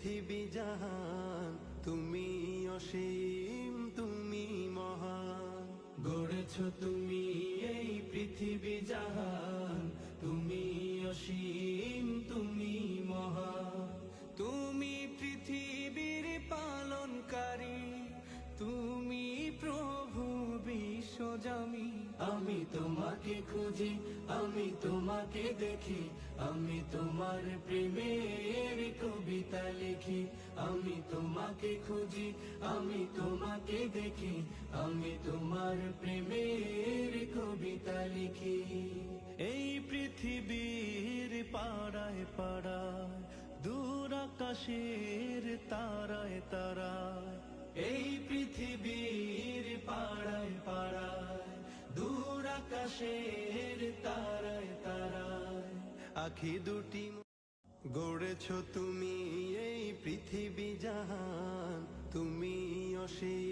পৃথিবী জাহান, তুমি অসীম, তুমি মহান। গড়েছ তুমি এই পৃথিবী জাহান, তুমি অসীম, তুমি মহান। তুমি পৃথিবীর পালনকারী, তুমি প্রভু বিশ্বজামি। আমি তোমাকে খুঁজি, আমি তোমাকে দেখি, আমি তোমার প্রেমের কবিতা লিখি। আমি তোমাকে খুঁজি, আমি তোমাকে দেখি, আমি তোমার প্রেমের কবিতা লিখি। এই পৃথিবীর পাড়ায় পাড়ায়, দূর আকাশের তারায় তারায়, এই পৃথিবীর পাড়ায় পাড়ায়, দূর আকাশের তারায় তারায়, আখি দুটি গড়েছ তুমি এই পৃথিবী জাহান, তুমি অসীম।